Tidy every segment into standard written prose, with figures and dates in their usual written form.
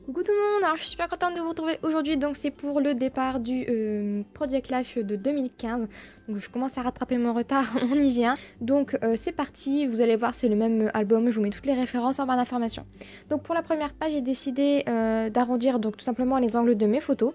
Coucou tout le monde, alors je suis super contente de vous retrouver aujourd'hui, donc c'est pour le départ du Project Life de 2015, donc je commence à rattraper mon retard, on y vient, donc c'est parti, vous allez voir c'est le même album, je vous mets toutes les références en barre d'informations. Donc pour la première page j'ai décidé d'arrondir donc tout simplement les angles de mes photos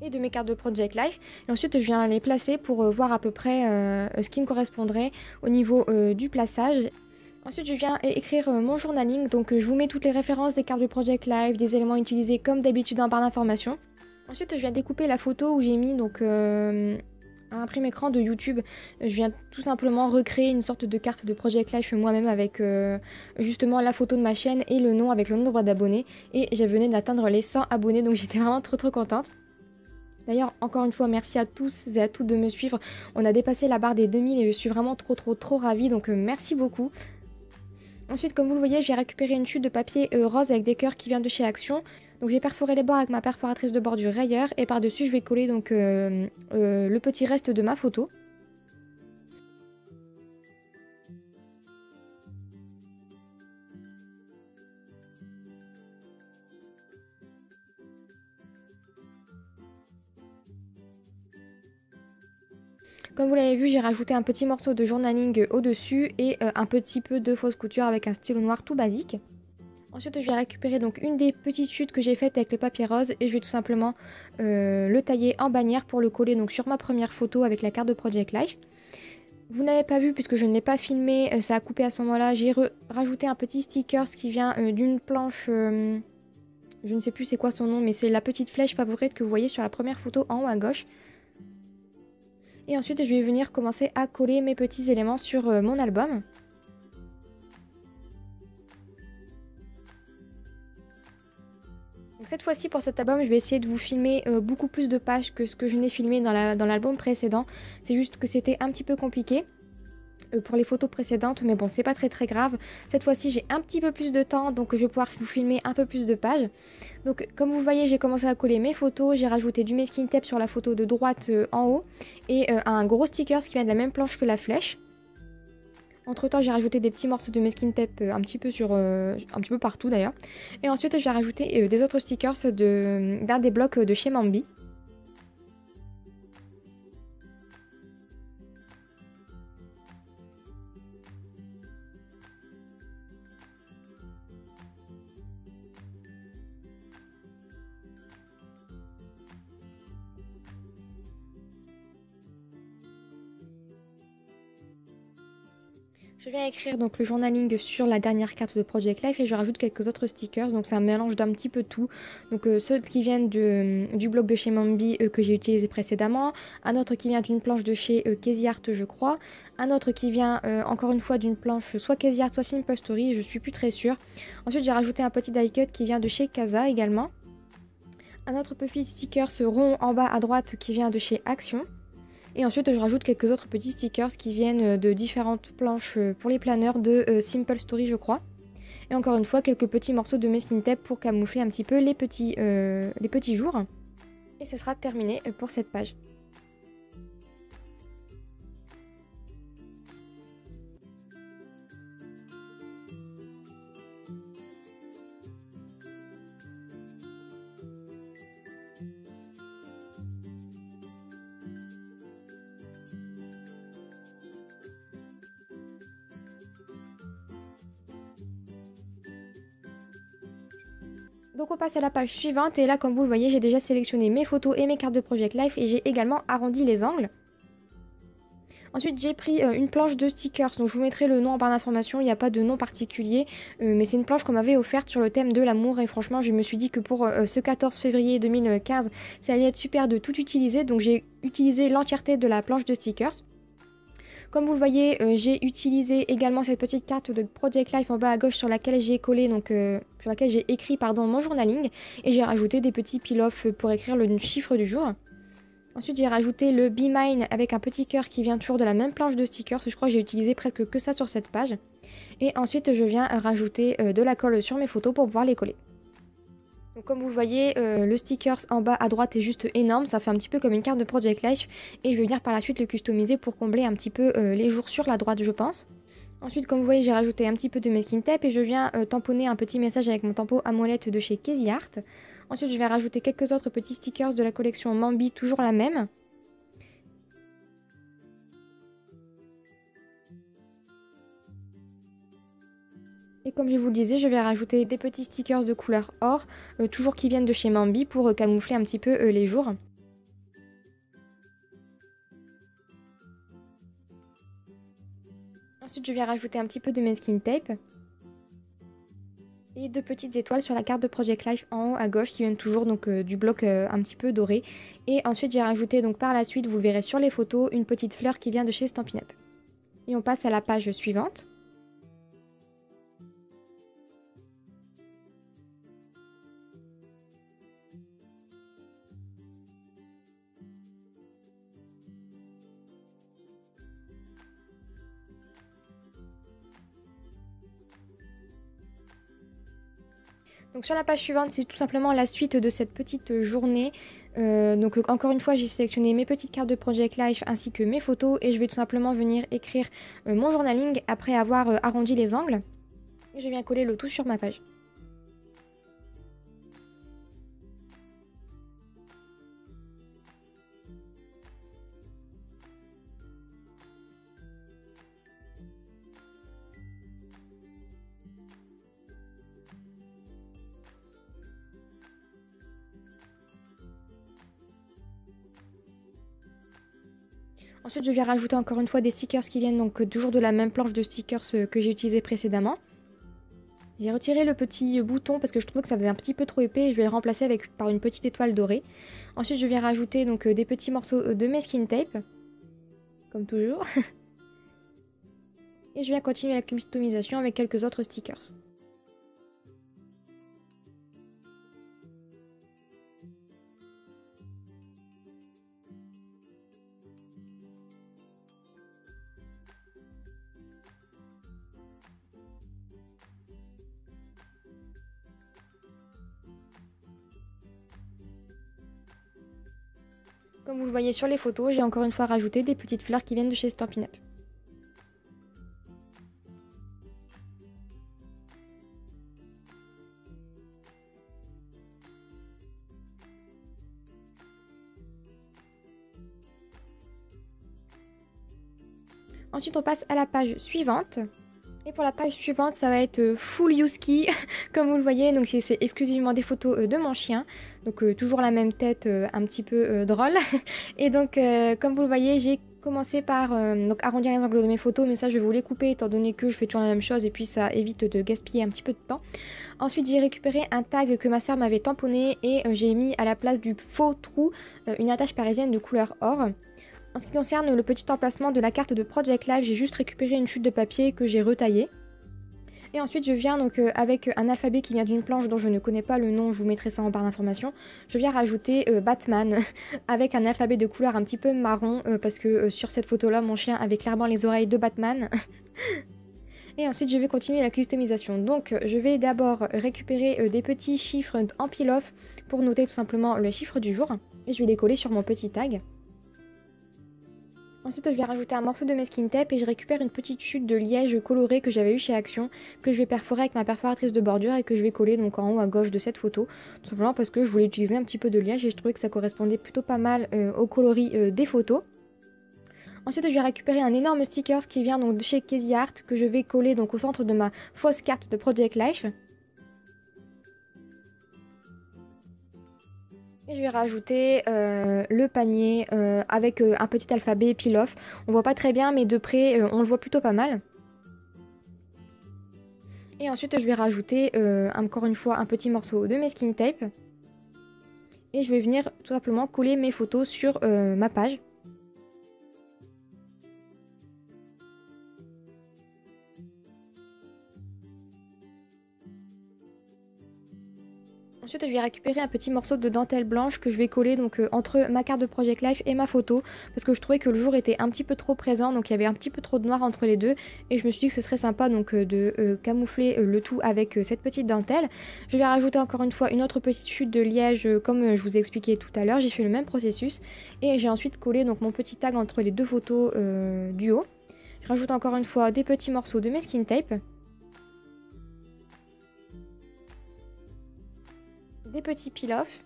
et de mes cartes de Project Life, et ensuite je viens les placer pour voir à peu près ce qui me correspondrait au niveau du plaçage. Ensuite, je viens écrire mon journaling, donc je vous mets toutes les références des cartes du Project Live, des éléments utilisés comme d'habitude en barre d'informations. Ensuite, je viens découper la photo où j'ai mis donc un imprime écran de YouTube. Je viens tout simplement recréer une sorte de carte de Project Life moi-même avec justement la photo de ma chaîne et le nom avec le nombre d'abonnés. Et j'ai venu d'atteindre les 100 abonnés, donc j'étais vraiment trop contente. D'ailleurs, encore une fois, merci à tous et à toutes de me suivre. On a dépassé la barre des 2000 et je suis vraiment trop ravie, donc merci beaucoup. Ensuite, comme vous le voyez, j'ai récupéré une chute de papier rose avec des cœurs qui vient de chez Action. Donc j'ai perforé les bords avec ma perforatrice de bordure Rayer et par-dessus je vais coller donc le petit reste de ma photo. Comme vous l'avez vu, j'ai rajouté un petit morceau de journaling au-dessus et un petit peu de fausse couture avec un stylo noir tout basique. Ensuite, je vais récupérer donc une des petites chutes que j'ai faites avec le papier rose et je vais tout simplement le tailler en bannière pour le coller donc sur ma première photo avec la carte de Project Life. Vous n'avez pas vu puisque je ne l'ai pas filmé, ça a coupé à ce moment-là. J'ai rajouté un petit sticker qui vient d'une planche, je ne sais plus c'est quoi son nom, mais c'est la petite flèche favorite que vous voyez sur la première photo en haut à gauche. Et ensuite, je vais venir commencer à coller mes petits éléments sur mon album. Donc cette fois-ci, pour cet album, je vais essayer de vous filmer beaucoup plus de pages que ce que je n'ai filmé dans l'album précédent. C'est juste que c'était un petit peu compliqué pour les photos précédentes, mais bon, c'est pas très grave. Cette fois-ci, j'ai un petit peu plus de temps, donc je vais pouvoir vous filmer un peu plus de pages. Donc comme vous le voyez, j'ai commencé à coller mes photos, j'ai rajouté du masking tape sur la photo de droite en haut, et un gros sticker qui vient de la même planche que la flèche. Entre temps, j'ai rajouté des petits morceaux de masking tape un petit peu partout d'ailleurs. Et ensuite, j'ai rajouté des autres stickers d'un des blocs de chez Mambi. Je viens écrire donc le journaling sur la dernière carte de Project Life et je rajoute quelques autres stickers. Donc c'est un mélange d'un petit peu tout. Donc ceux qui viennent du blog de chez Mambi que j'ai utilisé précédemment. Un autre qui vient d'une planche de chez Casey Art je crois. Un autre qui vient encore une fois d'une planche soit Casey Art soit Simple Story. Je suis plus très sûre. Ensuite j'ai rajouté un petit die cut qui vient de chez Casa également. Un autre petit sticker rond en bas à droite qui vient de chez Action. Et ensuite, je rajoute quelques autres petits stickers qui viennent de différentes planches pour les planeurs de Simple Story, je crois. Et encore une fois, quelques petits morceaux de masking tape pour camoufler un petit peu les petits jours. Et ce sera terminé pour cette page. Donc on passe à la page suivante et là comme vous le voyez j'ai déjà sélectionné mes photos et mes cartes de Project Life et j'ai également arrondi les angles. Ensuite j'ai pris une planche de stickers, donc je vous mettrai le nom en barre d'informations, il n'y a pas de nom particulier, mais c'est une planche qu'on m'avait offerte sur le thème de l'amour et franchement je me suis dit que pour ce 14 février 2015 ça allait être super de tout utiliser, donc j'ai utilisé l'entièreté de la planche de stickers. Comme vous le voyez, j'ai utilisé également cette petite carte de Project Life en bas à gauche sur laquelle j'ai collé, donc sur laquelle j'ai écrit mon journaling et j'ai rajouté des petits peel-off pour écrire le chiffre du jour. Ensuite, j'ai rajouté le Be Mine avec un petit cœur qui vient toujours de la même planche de stickers. Je crois que j'ai utilisé presque que ça sur cette page. Et ensuite, je viens rajouter de la colle sur mes photos pour pouvoir les coller. Donc comme vous le voyez, le sticker en bas à droite est juste énorme, ça fait un petit peu comme une carte de Project Life et je vais venir par la suite le customiser pour combler un petit peu les jours sur la droite je pense. Ensuite, comme vous voyez, j'ai rajouté un petit peu de masking tape et je viens tamponner un petit message avec mon tampeau Amolette de chez Casey Art. Ensuite, je vais rajouter quelques autres petits stickers de la collection Mambi, toujours la même. Et comme je vous le disais, je vais rajouter des petits stickers de couleur or, toujours qui viennent de chez Mambi pour camoufler un petit peu les jours. Ensuite, je vais rajouter un petit peu de masking tape. Et deux petites étoiles sur la carte de Project Life en haut à gauche qui viennent toujours donc du bloc un petit peu doré. Et ensuite, j'ai rajouté donc par la suite, vous le verrez sur les photos, une petite fleur qui vient de chez Stampin' Up. Et on passe à la page suivante. Donc sur la page suivante, c'est tout simplement la suite de cette petite journée. Donc encore une fois, j'ai sélectionné mes petites cartes de Project Life ainsi que mes photos et je vais tout simplement venir écrire mon journaling après avoir arrondi les angles. Et je viens coller le tout sur ma page. Ensuite, je viens rajouter encore une fois des stickers qui viennent donc toujours de la même planche de stickers que j'ai utilisé précédemment. J'ai retiré le petit bouton parce que je trouvais que ça faisait un petit peu trop épais et je vais le remplacer par une petite étoile dorée. Ensuite, je viens rajouter donc des petits morceaux de masking tape, comme toujours. Et je viens continuer la customisation avec quelques autres stickers. Comme vous le voyez sur les photos, j'ai encore une fois rajouté des petites fleurs qui viennent de chez Stampin' Up. Ensuite, on passe à la page suivante. Et pour la page suivante, ça va être full Yuski, comme vous le voyez. Donc c'est exclusivement des photos de mon chien. Donc toujours la même tête, un petit peu drôle. Et donc, comme vous le voyez, j'ai commencé par donc arrondir les angles de mes photos. Mais ça, je vais vous les couper étant donné que je fais toujours la même chose. Et puis ça évite de gaspiller un petit peu de temps. Ensuite, j'ai récupéré un tag que ma soeur m'avait tamponné. Et j'ai mis à la place du faux trou une attache parisienne de couleur or. En ce qui concerne le petit emplacement de la carte de Project Life, j'ai juste récupéré une chute de papier que j'ai retaillée. Et ensuite je viens donc avec un alphabet qui vient d'une planche dont je ne connais pas le nom, je vous mettrai ça en barre d'informations. Je viens rajouter Batman avec un alphabet de couleur un petit peu marron parce que sur cette photo là mon chien avait clairement les oreilles de Batman. Et ensuite je vais continuer la customisation. Donc je vais d'abord récupérer des petits chiffres en peel-off pour noter tout simplement le chiffre du jour. Et je vais les coller sur mon petit tag. Ensuite, je vais rajouter un morceau de masking tape et je récupère une petite chute de liège coloré que j'avais eu chez Action, que je vais perforer avec ma perforatrice de bordure et que je vais coller donc en haut à gauche de cette photo. Tout simplement parce que je voulais utiliser un petit peu de liège et je trouvais que ça correspondait plutôt pas mal au coloris des photos. Ensuite, je vais récupérer un énorme sticker qui vient donc de chez Casey Art que je vais coller donc au centre de ma fausse carte de Project Life. Et je vais rajouter le panier avec un petit alphabet peel-off. On voit pas très bien mais de près on le voit plutôt pas mal. Et ensuite je vais rajouter encore une fois un petit morceau de masking tape. Et je vais venir tout simplement coller mes photos sur ma page. Ensuite, je vais récupérer un petit morceau de dentelle blanche que je vais coller donc entre ma carte de Project Life et ma photo parce que je trouvais que le jour était un petit peu trop présent, donc il y avait un petit peu trop de noir entre les deux et je me suis dit que ce serait sympa donc de camoufler le tout avec cette petite dentelle. Je vais rajouter encore une fois une autre petite chute de liège comme je vous ai expliqué tout à l'heure. J'ai fait le même processus et j'ai ensuite collé donc mon petit tag entre les deux photos du haut. Je rajoute encore une fois des petits morceaux de masking tape. Des petits peel-off.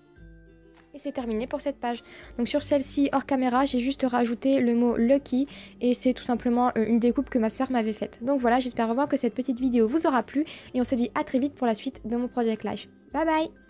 Et c'est terminé pour cette page. Donc sur celle-ci, hors caméra, j'ai juste rajouté le mot Lucky et c'est tout simplement une découpe que ma soeur m'avait faite. Donc voilà, j'espère vraiment que cette petite vidéo vous aura plu et on se dit à très vite pour la suite de mon Project Life. Bye bye!